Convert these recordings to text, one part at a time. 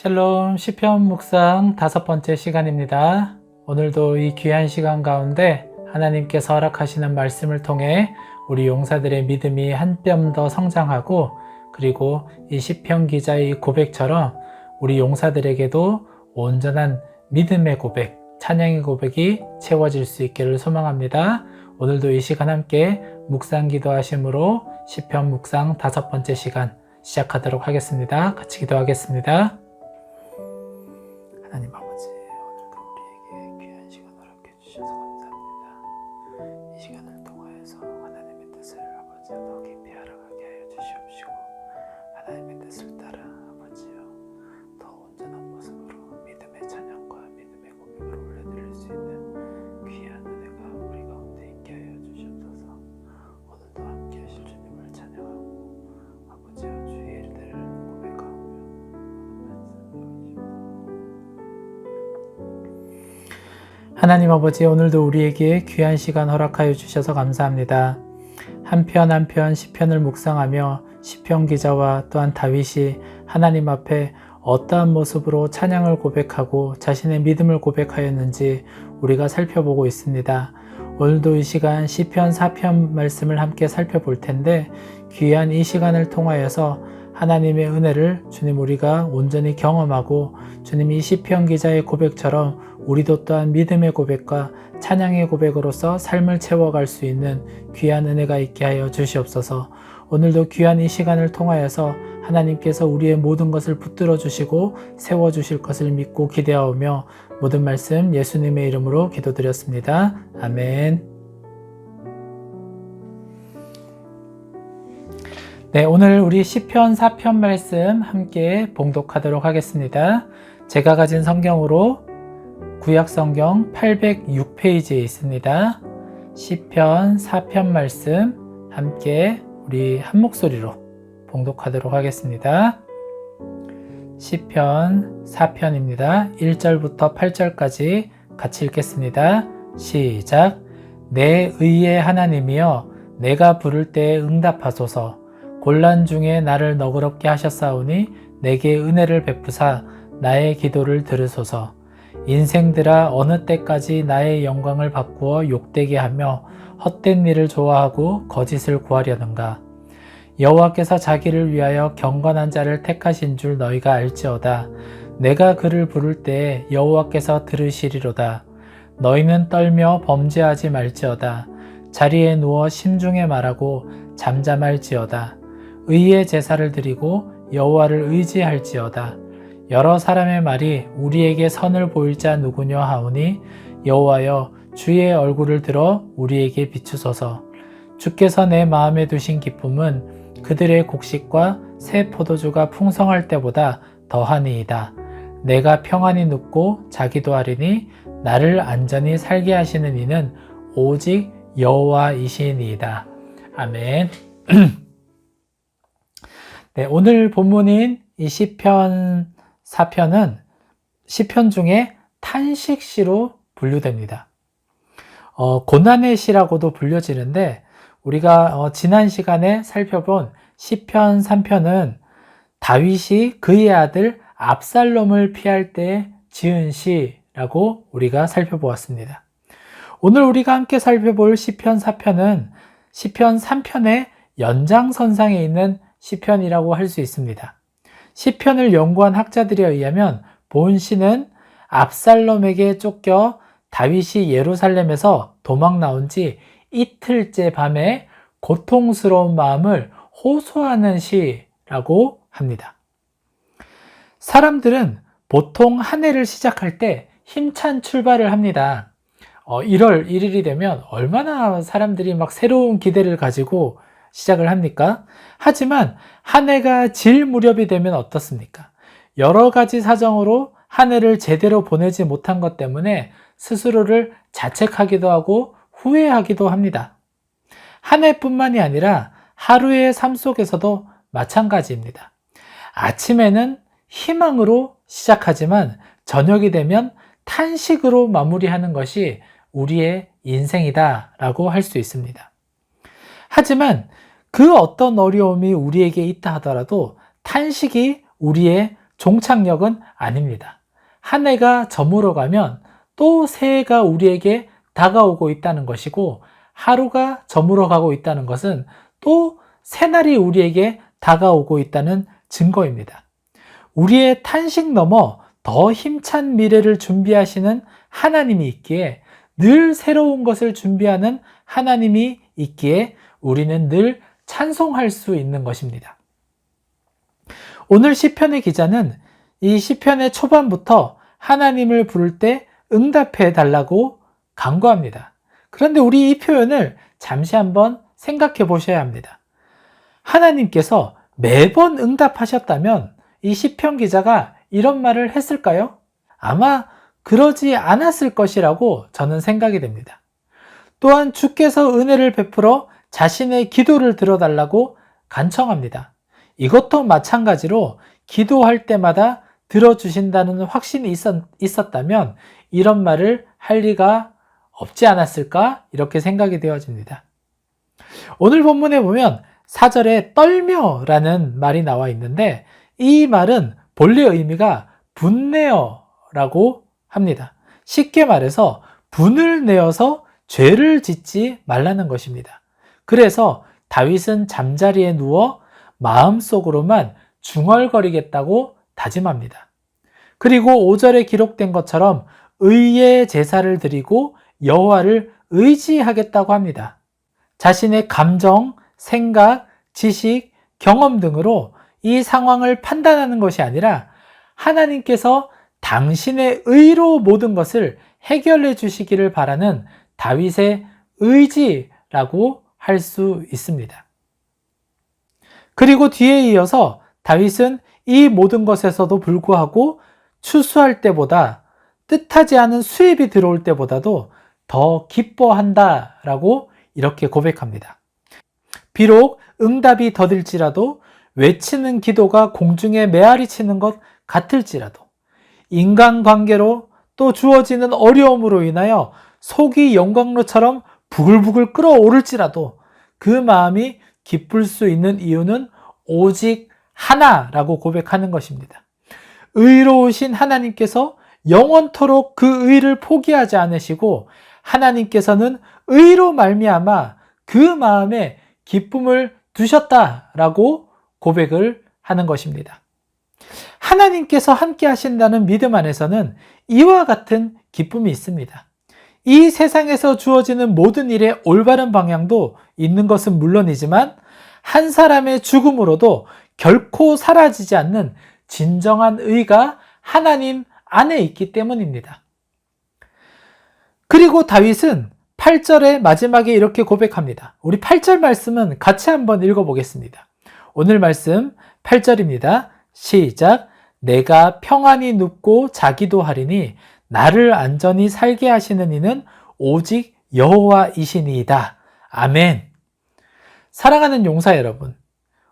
샬롬 시편 묵상 5번째 시간입니다. 오늘도 이 귀한 시간 가운데 하나님께서 허락하시는 말씀을 통해 우리 용사들의 믿음이 한 뼘 더 성장하고, 그리고 이 시편 기자의 고백처럼 우리 용사들에게도 온전한 믿음의 고백, 찬양의 고백이 채워질 수 있기를 소망합니다. 오늘도 이 시간 함께 묵상 기도하심으로 시편 묵상 5번째 시간 시작하도록 하겠습니다. 같이 기도하겠습니다. 하나님 아버지, 오늘도 우리에게 귀한 시간 허락해 주셔서 감사합니다. 이 시간을 통하여서 하나님의 뜻을 아버지여 더 깊이 알아가게 하여 주시옵시고, 하나님의 뜻을 따라 아버지여 더 온전한 모습으로 믿음의 찬양과 믿음의 고백을 올려드릴 수 있는 귀한 은혜가 우리 가운데 있게 하여 주시옵소서. 오늘도 함께 하실 주님을 찬양하고 아버지여 주의 일들을 고백하며 하나님 아버지, 오늘도 우리에게 귀한 시간 허락하여 주셔서 감사합니다. 한편 한편 시편을 묵상하며 시편 기자와 또한 다윗이 하나님 앞에 어떠한 모습으로 찬양을 고백하고 자신의 믿음을 고백하였는지 우리가 살펴보고 있습니다. 오늘도 이 시간 시편 4편 말씀을 함께 살펴볼 텐데, 귀한 이 시간을 통하여서 하나님의 은혜를 주님 우리가 온전히 경험하고, 주님이 시편 기자의 고백처럼 우리도 또한 믿음의 고백과 찬양의 고백으로서 삶을 채워갈 수 있는 귀한 은혜가 있게 하여 주시옵소서. 오늘도 귀한 이 시간을 통하여서 하나님께서 우리의 모든 것을 붙들어 주시고 세워 주실 것을 믿고 기대하오며, 모든 말씀 예수님의 이름으로 기도드렸습니다. 아멘. 네, 오늘 우리 시편 4편 말씀 함께 봉독하도록 하겠습니다. 제가 가진 성경으로 구약성경 806페이지에 있습니다. 시편 4편 말씀 함께 우리 한 목소리로 봉독하도록 하겠습니다. 시편 4편입니다. 1절부터 8절까지 같이 읽겠습니다. 시작. 내 의의 하나님이여, 내가 부를 때에 응답하소서. 곤란 중에 나를 너그럽게 하셨사오니 내게 은혜를 베푸사 나의 기도를 들으소서. 인생들아, 어느 때까지 나의 영광을 바꾸어 욕되게 하며 헛된 일을 좋아하고 거짓을 구하려는가. 여호와께서 자기를 위하여 경건한 자를 택하신 줄 너희가 알지어다. 내가 그를 부를 때에 여호와께서 들으시리로다. 너희는 떨며 범죄하지 말지어다. 자리에 누워 심중에 말하고 잠잠할지어다. 의의 제사를 드리고 여호와를 의지할지어다. 여러 사람의 말이 우리에게 선을 보일 자 누구냐 하오니, 여호와여 주의 얼굴을 들어 우리에게 비추소서. 주께서 내 마음에 두신 기쁨은 그들의 곡식과 새 포도주가 풍성할 때보다 더하니이다. 내가 평안히 눕고 자기도 하리니 나를 안전히 살게 하시는 이는 오직 여호와이시니이다. 아멘. 네, 오늘 본문인 이 시편 4편은 시편 중에 탄식시로 분류됩니다. 고난의 시라고도 불려지는데, 우리가 지난 시간에 살펴본 시편 3편은 다윗이 그의 아들 압살롬을 피할 때 지은 시라고 우리가 살펴보았습니다. 오늘 우리가 함께 살펴볼 시편 4편은 시편 3편의 연장선상에 있는 시편이라고 할 수 있습니다. 시편을 연구한 학자들에 의하면 본 시는 압살롬에게 쫓겨 다윗이 예루살렘에서 도망 나온 지 이틀째 밤에 고통스러운 마음을 호소하는 시라고 합니다. 사람들은 보통 한 해를 시작할 때 힘찬 출발을 합니다. 1월 1일이 되면 얼마나 사람들이 막 새로운 기대를 가지고 시작을 합니까? 하지만 한 해가 질 무렵이 되면 어떻습니까? 여러 가지 사정으로 한 해를 제대로 보내지 못한 것 때문에 스스로를 자책하기도 하고 후회하기도 합니다. 한 해뿐만이 아니라 하루의 삶 속에서도 마찬가지입니다. 아침에는 희망으로 시작하지만 저녁이 되면 탄식으로 마무리하는 것이 우리의 인생이다라고 할 수 있습니다. 하지만 그 어떤 어려움이 우리에게 있다 하더라도 탄식이 우리의 종착역은 아닙니다. 한 해가 저물어가면 또 새해가 우리에게 다가오고 있다는 것이고, 하루가 저물어가고 있다는 것은 또 새날이 우리에게 다가오고 있다는 증거입니다. 우리의 탄식 넘어 더 힘찬 미래를 준비하시는 하나님이 있기에, 늘 새로운 것을 준비하는 하나님이 있기에 우리는 늘 찬송할 수 있는 것입니다. 오늘 시편의 기자는 이 시편의 초반부터 하나님을 부를 때 응답해 달라고 간구합니다. 그런데 우리 이 표현을 잠시 한번 생각해 보셔야 합니다. 하나님께서 매번 응답하셨다면 이 시편 기자가 이런 말을 했을까요? 아마 그러지 않았을 것이라고 저는 생각이 됩니다. 또한 주께서 은혜를 베풀어 자신의 기도를 들어달라고 간청합니다. 이것도 마찬가지로 기도할 때마다 들어주신다는 확신이 있었다면 이런 말을 할 리가 없지 않았을까? 이렇게 생각이 되어집니다. 오늘 본문에 보면 4절에 떨며라는 말이 나와 있는데, 이 말은 본래 의미가 분내어라고 합니다. 쉽게 말해서 분을 내어서 죄를 짓지 말라는 것입니다. 그래서 다윗은 잠자리에 누워 마음속으로만 중얼거리겠다고 다짐합니다. 그리고 5절에 기록된 것처럼 의의 제사를 드리고 여호와를 의지하겠다고 합니다. 자신의 감정, 생각, 지식, 경험 등으로 이 상황을 판단하는 것이 아니라 하나님께서 당신의 의로 모든 것을 해결해 주시기를 바라는 다윗의 의지라고 할 수 있습니다. 그리고 뒤에 이어서 다윗은 이 모든 것에서도 불구하고 추수할 때보다, 뜻하지 않은 수입이 들어올 때보다도 더 기뻐한다라고 이렇게 고백합니다. 비록 응답이 더딜지라도, 외치는 기도가 공중에 메아리 치는 것 같을지라도, 인간관계로 또 주어지는 어려움으로 인하여 속이 영광로처럼 부글부글 끓어오를지라도 그 마음이 기쁠 수 있는 이유는 오직 하나라고 고백하는 것입니다. 의로우신 하나님께서 영원토록 그 의를 포기하지 않으시고, 하나님께서는 의로 말미암아 그 마음에 기쁨을 두셨다라고 고백을 하는 것입니다. 하나님께서 함께 하신다는 믿음 안에서는 이와 같은 기쁨이 있습니다. 이 세상에서 주어지는 모든 일의 올바른 방향도 있는 것은 물론이지만, 한 사람의 죽음으로도 결코 사라지지 않는 진정한 의가 하나님 안에 있기 때문입니다. 그리고 다윗은 8절의 마지막에 이렇게 고백합니다. 우리 8절 말씀은 같이 한번 읽어보겠습니다. 오늘 말씀 8절입니다. 시작. 내가 평안히 눕고 자기도 하리니 나를 안전히 살게 하시는 이는 오직 여호와이시니이다. 아멘. 사랑하는 용사 여러분,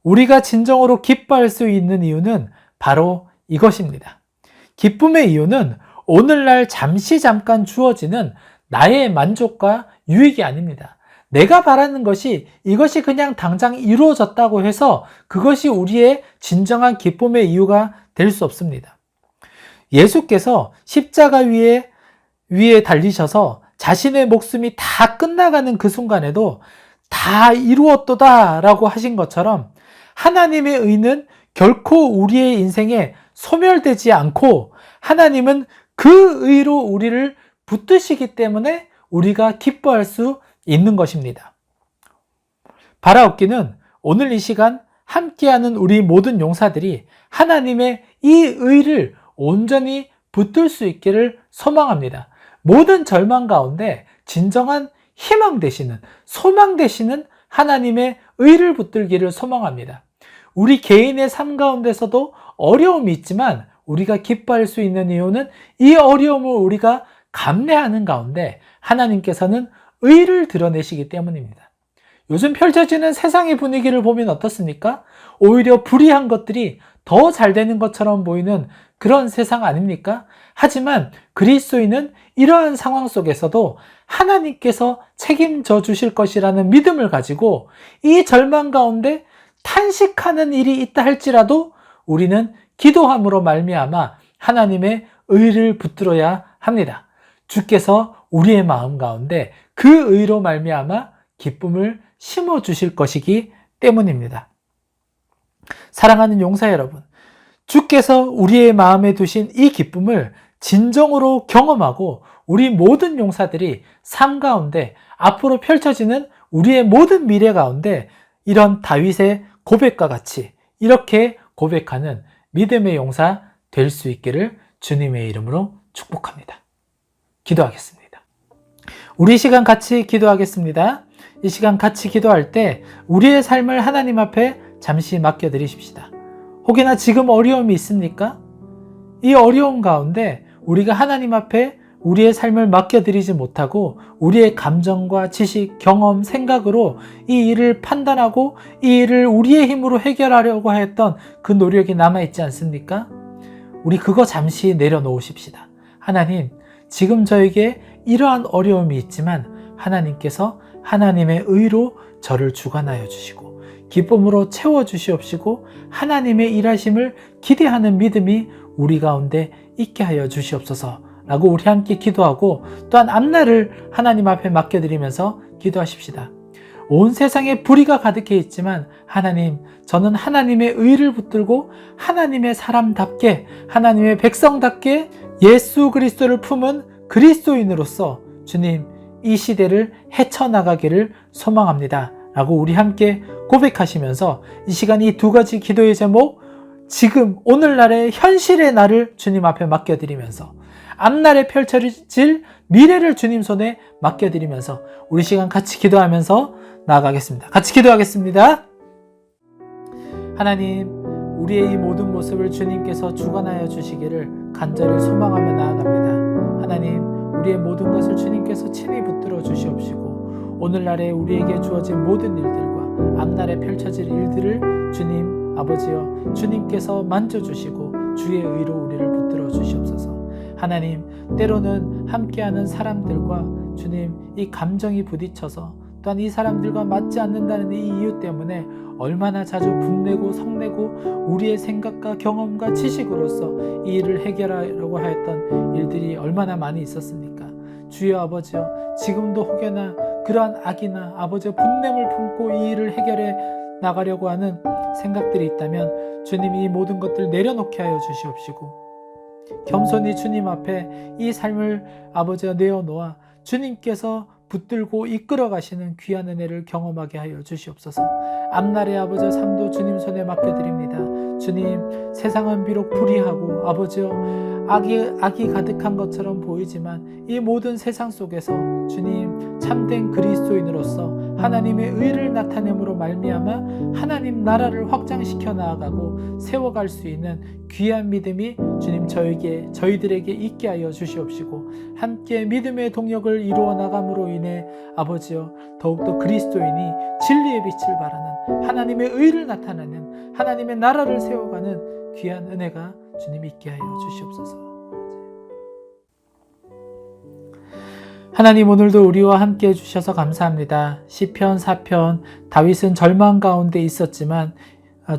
우리가 진정으로 기뻐할 수 있는 이유는 바로 이것입니다. 기쁨의 이유는 오늘날 잠깐 주어지는 나의 만족과 유익이 아닙니다. 내가 바라는 것이 이것이 그냥 당장 이루어졌다고 해서 그것이 우리의 진정한 기쁨의 이유가 될 수 없습니다. 예수께서 십자가 위에 달리셔서 자신의 목숨이 다 끝나가는 그 순간에도 다 이루었도다 라고 하신 것처럼, 하나님의 의는 결코 우리의 인생에 소멸되지 않고 하나님은 그 의로 우리를 붙드시기 때문에 우리가 기뻐할 수 있는 것입니다. 바라옵기는 오늘 이 시간 함께하는 우리 모든 용사들이 하나님의 이 의를 온전히 붙들 수 있기를 소망합니다. 모든 절망 가운데 진정한 희망 되시는, 소망 되시는 하나님의 의를 붙들기를 소망합니다. 우리 개인의 삶 가운데서도 어려움이 있지만 우리가 기뻐할 수 있는 이유는 이 어려움을 우리가 감내하는 가운데 하나님께서는 의를 드러내시기 때문입니다. 요즘 펼쳐지는 세상의 분위기를 보면 어떻습니까? 오히려 불의한 것들이 더 잘 되는 것처럼 보이는 그런 세상 아닙니까? 하지만 그리스도인은 이러한 상황 속에서도 하나님께서 책임져 주실 것이라는 믿음을 가지고 이 절망 가운데 탄식하는 일이 있다 할지라도 우리는 기도함으로 말미암아 하나님의 의를 붙들어야 합니다. 주께서 우리의 마음 가운데 그 의로 말미암아 기쁨을 심어 주실 것이기 때문입니다. 사랑하는 용사 여러분, 주께서 우리의 마음에 두신 이 기쁨을 진정으로 경험하고 우리 모든 용사들이 삶 가운데 앞으로 펼쳐지는 우리의 모든 미래 가운데 이런 다윗의 고백과 같이 이렇게 고백하는 믿음의 용사 될 수 있기를 주님의 이름으로 축복합니다. 기도하겠습니다. 우리 시간 같이 기도하겠습니다. 이 시간 같이 기도할 때 우리의 삶을 하나님 앞에 잠시 맡겨드리십시다. 혹여나 지금 어려움이 있습니까? 이 어려움 가운데 우리가 하나님 앞에 우리의 삶을 맡겨드리지 못하고 우리의 감정과 지식, 경험, 생각으로 이 일을 판단하고 이 일을 우리의 힘으로 해결하려고 했던 그 노력이 남아있지 않습니까? 우리 그거 잠시 내려놓으십시다. 하나님, 지금 저에게 이러한 어려움이 있지만 하나님께서 하나님의 의로 저를 주관하여 주시고 기쁨으로 채워주시옵시고 하나님의 일하심을 기대하는 믿음이 우리 가운데 있게 하여 주시옵소서 라고 우리 함께 기도하고 또한 앞날을 하나님 앞에 맡겨드리면서 기도하십시다. 온 세상에 불의가 가득해 있지만 하나님, 저는 하나님의 의를 붙들고 하나님의 사람답게 하나님의 백성답게 예수 그리스도를 품은 그리스도인으로서 주님, 이 시대를 헤쳐나가기를 소망합니다 라고 우리 함께 고백하시면서 이 시간 이 두 가지 기도의 제목, 지금 오늘날의 현실의 나를 주님 앞에 맡겨드리면서 앞날에 펼쳐질 미래를 주님 손에 맡겨드리면서 우리 시간 같이 기도하면서 나아가겠습니다. 같이 기도하겠습니다. 하나님, 우리의 이 모든 모습을 주님께서 주관하여 주시기를 간절히 소망하며 나아갑니다. 하나님, 우리의 모든 것을 주님께서 친히 붙들어 주시옵시고 오늘날에 우리에게 주어진 모든 일들과 앞날에 펼쳐질 일들을 주님 아버지여 주님께서 만져주시고 주의 의로 우리를 붙들어 주시옵소서. 하나님, 때로는 함께하는 사람들과 주님 이 감정이 부딪혀서 또한 이 사람들과 맞지 않는다는 이 이유 때문에 얼마나 자주 분내고 성내고 우리의 생각과 경험과 지식으로서 이 일을 해결하려고 하였던 일들이 얼마나 많이 있었습니까? 주여 아버지여, 지금도 혹여나 그러한 악이나 아버지의 분냄을 품고 이 일을 해결해 나가려고 하는 생각들이 있다면 주님이 이 모든 것들 내려놓게 하여 주시옵시고 겸손히 주님 앞에 이 삶을 아버지가 내어놓아 주님께서 붙들고 이끌어 가시는 귀한 은혜를 경험하게 하여 주시옵소서. 앞날의 아버지 삶도 주님 손에 맡겨드립니다. 주님, 세상은 비록 불의하고 아버지여 악이 가득한 것처럼 보이지만 이 모든 세상 속에서 주님 참된 그리스도인으로서 하나님의 의를 나타냄으로 말미암아 하나님 나라를 확장시켜 나아가고 세워갈 수 있는 귀한 믿음이 주님 저희들에게 있게 하여 주시옵시고 함께 믿음의 동력을 이루어 나감으로 인해 아버지여 더욱더 그리스도인이 진리의 빛을 발하는 하나님의 의를 나타내는 하나님의 나라를 세워가는 귀한 은혜가 주님 있게 하여 주시옵소서. 하나님, 오늘도 우리와 함께 해주셔서 감사합니다. 시편 4편 다윗은 절망 가운데 있었지만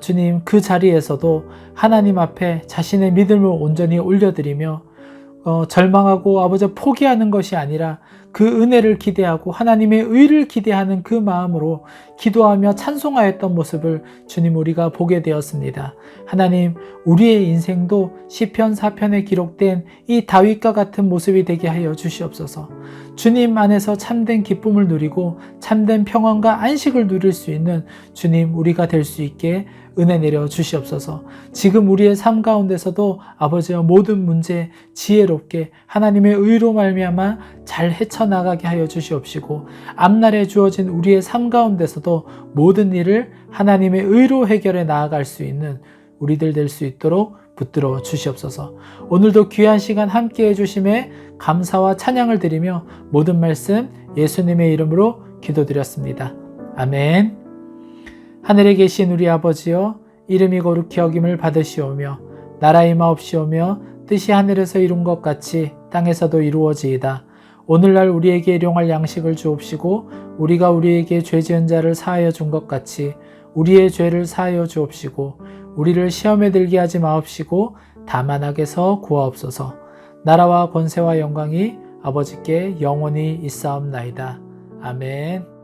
주님 그 자리에서도 하나님 앞에 자신의 믿음을 온전히 올려드리며 절망하고 아버지 포기하는 것이 아니라 그 은혜를 기대하고 하나님의 의를 기대하는 그 마음으로 기도하며 찬송하였던 모습을 주님 우리가 보게 되었습니다. 하나님, 우리의 인생도 시편 4편에 기록된 이 다윗과 같은 모습이 되게 하여 주시옵소서. 주님 안에서 참된 기쁨을 누리고 참된 평안과 안식을 누릴 수 있는 주님 우리가 될 수 있게 은혜 내려 주시옵소서. 지금 우리의 삶 가운데서도 아버지의 모든 문제 지혜롭게 하나님의 의로 말미암아 잘 헤쳐나가게 하여 주시옵시고 앞날에 주어진 우리의 삶 가운데서도 모든 일을 하나님의 의로 해결해 나아갈 수 있는 우리들 될 수 있도록 붙들어 주시옵소서. 오늘도 귀한 시간 함께 해주심에 감사와 찬양을 드리며 모든 말씀 예수님의 이름으로 기도드렸습니다. 아멘. 하늘에 계신 우리 아버지여, 이름이 거룩히 여김을 받으시오며 나라의 마옵시오며 뜻이 하늘에서 이룬 것 같이 땅에서도 이루어지이다. 오늘날 우리에게 일용할 양식을 주옵시고 우리가 우리에게 죄 지은 자를 사하여 준 것 같이 우리의 죄를 사하여 주옵시고 우리를 시험에 들게 하지 마옵시고 다만 악에서 구하옵소서. 나라와 권세와 영광이 아버지께 영원히 있사옵나이다. 아멘.